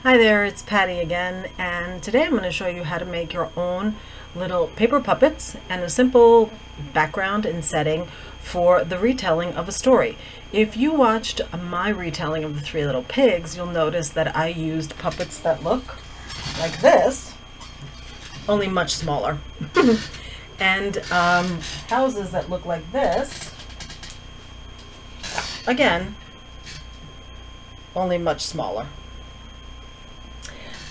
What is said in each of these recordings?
Hi there, it's Patty again, and today I'm going to show you how to make your own little paper puppets and a simple background and setting for the retelling of a story. If you watched my retelling of the Three Little Pigs, you'll notice that I used puppets that look like this, only much smaller, and houses that look like this, again, only much smaller.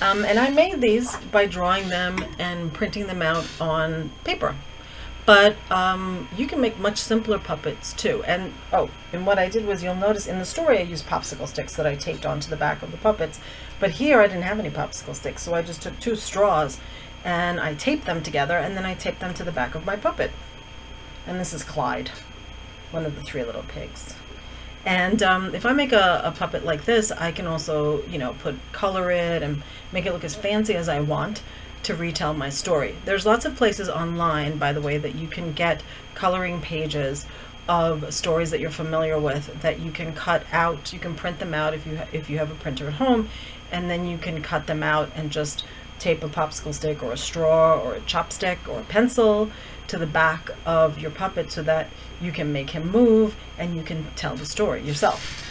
And I made these by drawing them and printing them out on paper. But you can make much simpler puppets too. And what I did was, you'll notice in the story I used popsicle sticks that I taped onto the back of the puppets. But here I didn't have any popsicle sticks, so I just took 2 straws and I taped them together, and then I taped them to the back of my puppet. And this is Clyde, one of the 3 little pigs. And if I make a puppet like this, I can also, color it and make it look as fancy as I want to retell my story. There's lots of places online, by the way, that you can get coloring pages of stories that you're familiar with that you can cut out. You can print them out if you have a printer at home, and then you can cut them out and just tape a popsicle stick or a straw or a chopstick or a pencil to the back of your puppet so that you can make him move and you can tell the story yourself.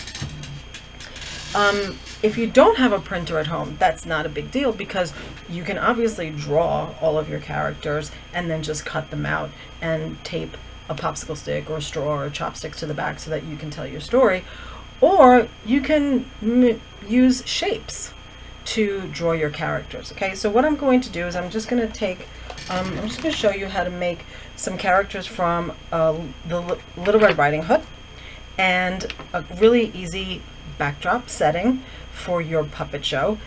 If you don't have a printer at home, that's not a big deal, because you can obviously draw all of your characters and then just cut them out and tape a popsicle stick or a straw or a chopstick to the back so that you can tell your story. Or you can use shapes to draw your characters. Okay, so what I'm going to do is I'm just going to show you how to make some characters from the Little Red Riding Hood, and a really easy backdrop setting for your puppet show.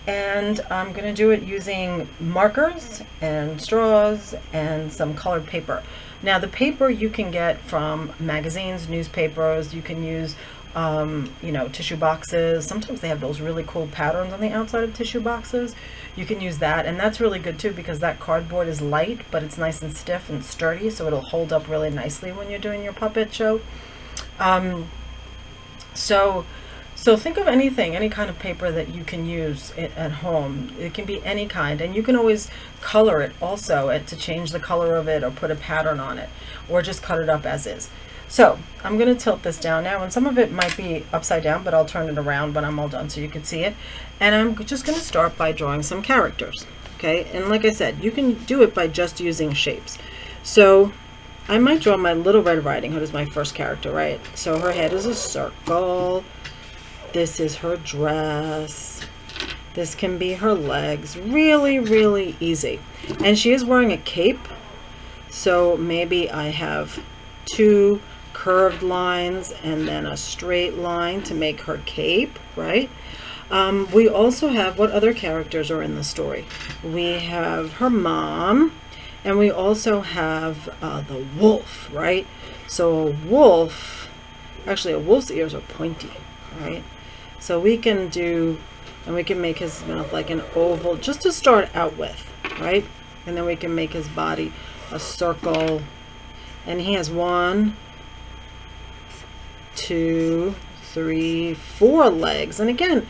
And I'm going to do it using markers and straws and some colored paper. Now, the paper you can get from magazines, newspapers. You can use tissue boxes. Sometimes they have those really cool patterns on the outside of tissue boxes. You can use that, and that's really good too, because that cardboard is light, but it's nice and stiff and sturdy, so it'll hold up really nicely when you're doing your puppet show. So think of anything, any kind of paper that you can use at home. It can be any kind, and you can always color it also to change the color of it or put a pattern on it, or just cut it up as is. So I'm going to tilt this down now, and some of it might be upside down, but I'll turn it around when I'm all done so you can see it. And I'm just going to start by drawing some characters. Okay, and like I said, you can do it by just using shapes. So I might draw my Little Red Riding Hood as my first character, right? So her head is a circle. This is her dress. This can be her legs. Really, really easy. And she is wearing a cape, so maybe I have 2 curved lines and then a straight line to make her cape, right? We also have, what other characters are in the story? We have her mom, and we also have the wolf, right? So a wolf's ears are pointy, right? So we can make his mouth like an oval just to start out with, right? And then we can make his body a circle. And he has 1, 2, 3, 4 legs. And again,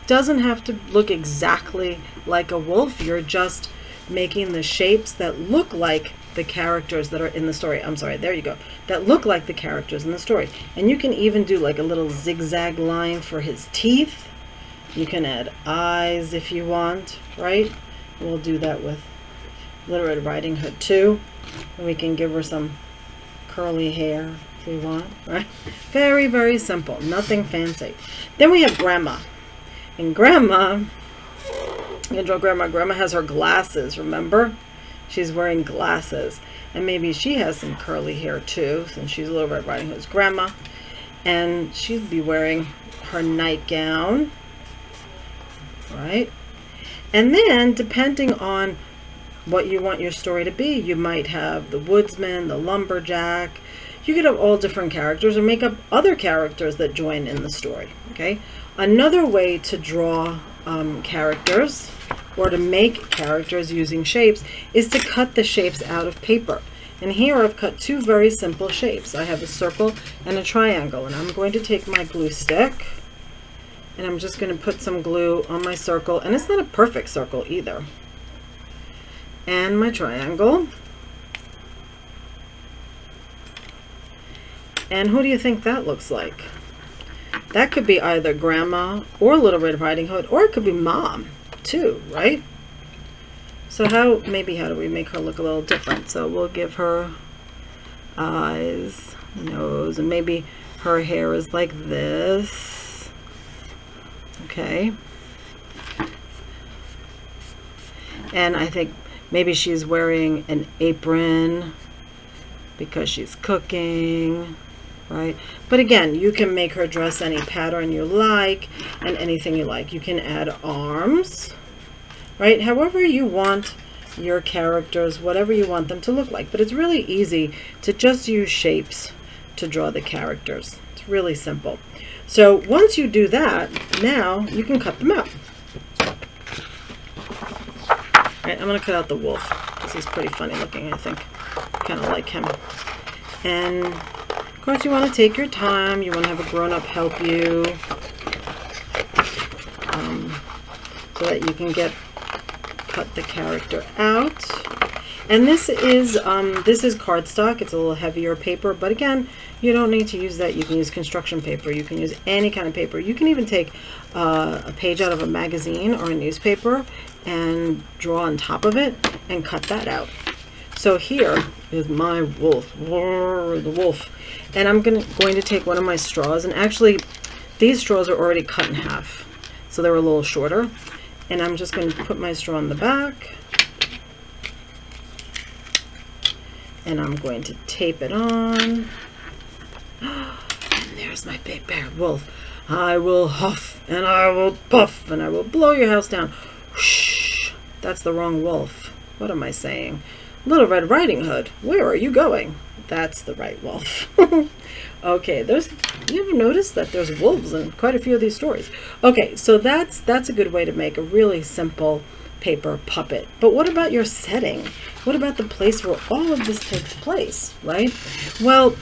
doesn't have to look exactly like a wolf. You're just making the shapes that look like the characters that are in the story. I'm sorry, there you go. That look like the characters in the story. And you can even do like a little zigzag line for his teeth. You can add eyes if you want, right? We'll do that with Little Red Riding Hood too. And we can give her some curly hair if we want, right? Very, very simple, nothing fancy. Then we have Grandma. And Grandma, you can draw Grandma. Grandma has her glasses, remember? She's wearing glasses. And maybe she has some curly hair too, since she's Little Red Riding Hood's grandma. And she'd be wearing her nightgown, right? And then, depending on what you want your story to be, you might have the woodsman, the lumberjack. You could have all different characters, or make up other characters that join in the story. Okay, another way to draw characters, or to make characters using shapes, is to cut the shapes out of paper. And here I've cut 2 very simple shapes. I have a circle and a triangle, and I'm going to take my glue stick And I'm just going to put some glue on my circle, and it's not a perfect circle either. And my triangle. And who do you think that looks like? That could be either Grandma or Little Red Riding Hood, or it could be Mom too, right? So how do we make her look a little different? So we'll give her eyes, nose, and maybe her hair is like this. Okay. And I think maybe she's wearing an apron because she's cooking, right? But again, you can make her dress any pattern you like and anything you like. You can add arms, right? However you want your characters, whatever you want them to look like. But it's really easy to just use shapes to draw the characters. It's really simple. So once you do that, now you can cut them out. Right, I'm going to cut out the wolf. This is pretty funny looking, I think. Kind of like him. And of course you want to take your time. You want to have a grown-up help you so that you can cut the character out. And this is cardstock. It's a little heavier paper, but again, you don't need to use that. You can use construction paper. You can use any kind of paper. You can even take a page out of a magazine or a newspaper and draw on top of it and cut that out. So here is my wolf, the wolf. And I'm going to take one of my straws, and actually these straws are already cut in half, so they're a little shorter. And I'm just going to put my straw in the back, and I'm going to tape it on. And there's my big bear wolf. I will huff and I will puff and I will blow your house down. Shh, that's the wrong wolf. What am I saying? Little Red Riding Hood, where are you going? That's the right wolf. Okay, you ever notice that there's wolves in quite a few of these stories? Okay, so that's a good way to make a really simple paper puppet. But what about your setting? What about the place where all of this takes place, right? Well,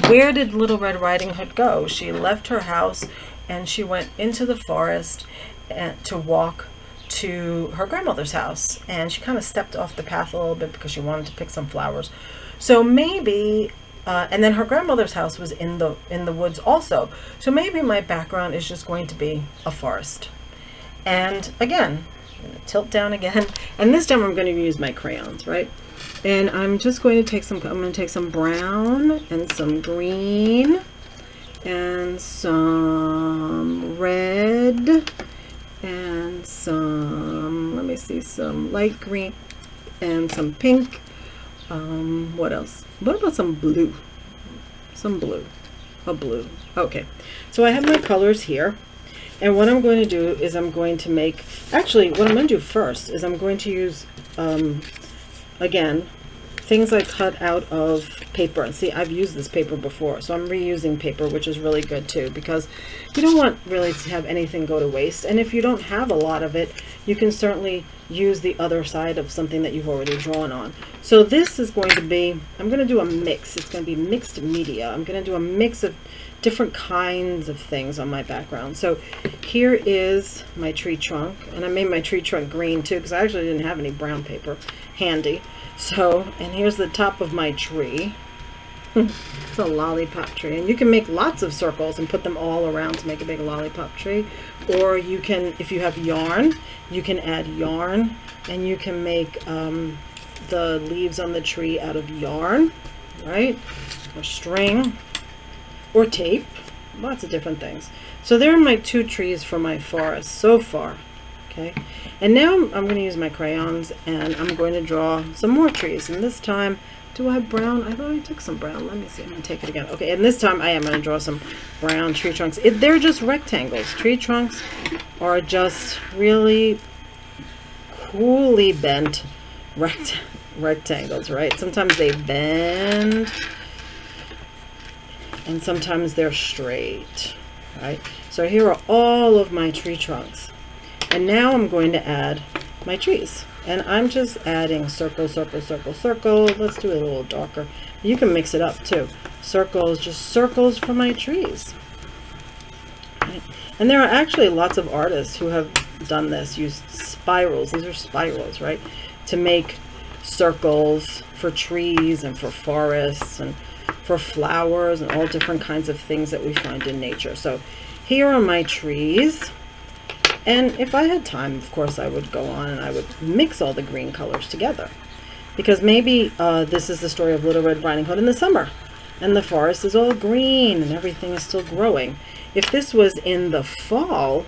where did Little Red Riding Hood go? She left her house and she went into the forest to walk to her grandmother's house, and she kind of stepped off the path a little bit because she wanted to pick some flowers. So maybe and then her grandmother's house was in the woods also. So maybe my background is just going to be a forest. And again, I'm going to tilt down again, and this time I'm going to use my crayons, right? And I'm just going to take some brown and some green and some red and some, let me see, some light green and some pink. What else? What about some blue? Some blue. A blue. Okay. So I have my colors here. And what I'm going to do is I'm going to make, actually what I'm going to do first is I'm going to use, again, things I cut out of paper. And see, I've used this paper before, so I'm reusing paper, which is really good too, because you don't want really to have anything go to waste. And if you don't have a lot of it, you can certainly use the other side of something that you've already drawn on. So this is going to be, I'm going to do a mix. It's going to be mixed media. I'm going to do a mix of different kinds of things on my background. So here is my tree trunk, and I made my tree trunk green too because I actually didn't have any brown paper handy. So, and here's the top of my tree. It's a lollipop tree, and you can make lots of circles and put them all around to make a big lollipop tree. Or you can, if you have yarn, you can add yarn, and you can make the leaves on the tree out of yarn, right? Or string, or tape, lots of different things. So there are my two trees for my forest so far. Okay, and now I'm going to use my crayons, and I'm going to draw some more trees. And this time, do I have brown? I thought I took some brown. Let me see. I'm going to take it again. Okay, and this time I am going to draw some brown tree trunks. They're just rectangles. Tree trunks are just really coolly bent rectangles, right? Sometimes they bend, and sometimes they're straight, right? So here are all of my tree trunks. And now I'm going to add my trees. And I'm just adding circle, circle, circle, circle. Let's do it a little darker. You can mix it up too. Circles, just circles for my trees. Right. And there are actually lots of artists who have done this, used spirals. These are spirals, right? To make circles for trees and for forests and for flowers and all different kinds of things that we find in nature. So here are my trees. And if I had time, of course, I would go on and I would mix all the green colors together. Because maybe this is the story of Little Red Riding Hood in the summer. And the forest is all green and everything is still growing. If this was in the fall,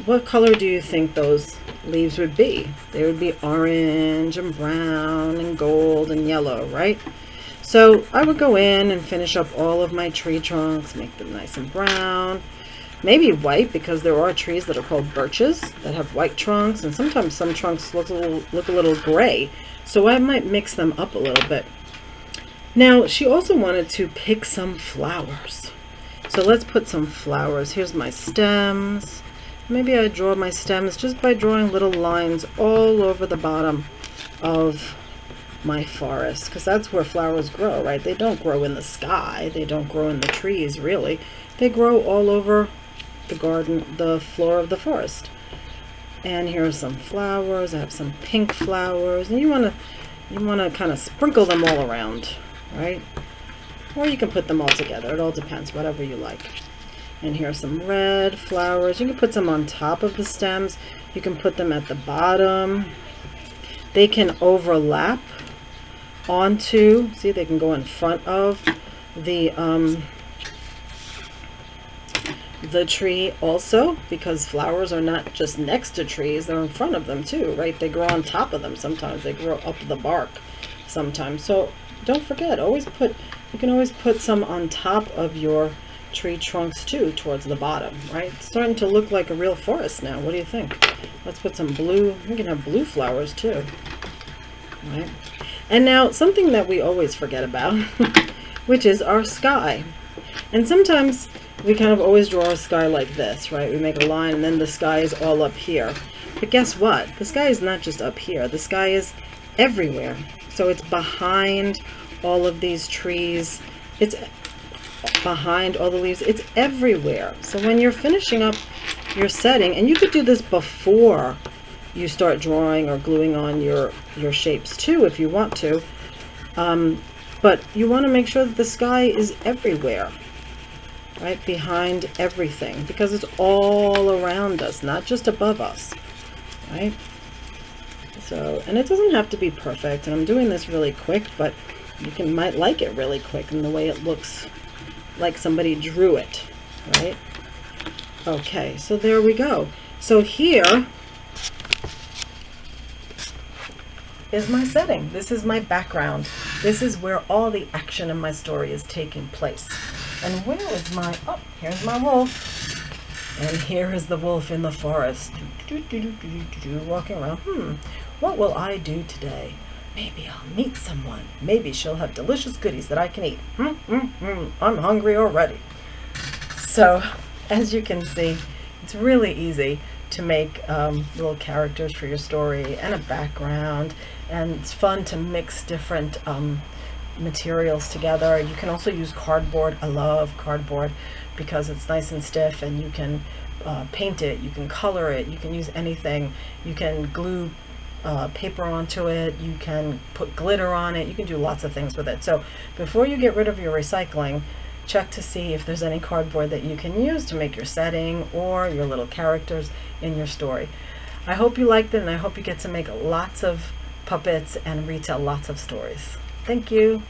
what color do you think those leaves would be? They would be orange and brown and gold and yellow, right? So I would go in and finish up all of my tree trunks, make them nice and brown. Maybe white, because there are trees that are called birches that have white trunks, and sometimes some trunks look a little gray. So I might mix them up a little bit. Now, she also wanted to pick some flowers. So let's put some flowers. Here's my stems. Maybe I draw my stems just by drawing little lines all over the bottom of my forest, because that's where flowers grow, right? They don't grow in the sky. They don't grow in the trees, really. They grow all over the garden, the floor of the forest. And here are some flowers. I have some pink flowers, and you want to kind of sprinkle them all around, right? Or you can put them all together. It all depends, whatever you like. And here are some red flowers. You can put some on top of the stems. You can put them at the bottom. They can overlap onto, see, they can go in front of the tree also, because flowers are not just next to trees, they're in front of them too, right? They grow on top of them sometimes. They grow up the bark sometimes. So don't forget, you can always put some on top of your tree trunks too, towards the bottom, right? It's starting to look like a real forest now. What do you think? Let's put some blue. We can have blue flowers too, right? And now something that we always forget about, which is our sky. And sometimes we kind of always draw a sky like this, right? We make a line and then the sky is all up here. But guess what? The sky is not just up here. The sky is everywhere. So it's behind all of these trees. It's behind all the leaves. It's everywhere. So when you're finishing up your setting, and you could do this before you start drawing or gluing on your shapes too, if you want to. But you want to make sure that the sky is everywhere, right? Behind everything, because it's all around us, not just above us, right? So, and it doesn't have to be perfect, and I'm doing this really quick, but you might like it really quick in the way it looks like somebody drew it, right? Okay, so there we go. So here is my setting. This is my background. This is where all the action in my story is taking place. And where is oh, here's my wolf. And here is the wolf in the forest. Walking around. What will I do today? Maybe I'll meet someone. Maybe she'll have delicious goodies that I can eat. I'm hungry already. So, as you can see, it's really easy to make little characters for your story and a background, and it's fun to mix different materials together. You can also use cardboard. I love cardboard because it's nice and stiff, and you can paint it, you can color it, you can use anything. You can glue paper onto it, you can put glitter on it, you can do lots of things with it. So before you get rid of your recycling, check to see if there's any cardboard that you can use to make your setting or your little characters in your story. I hope you liked it, and I hope you get to make lots of puppets and retell lots of stories. Thank you.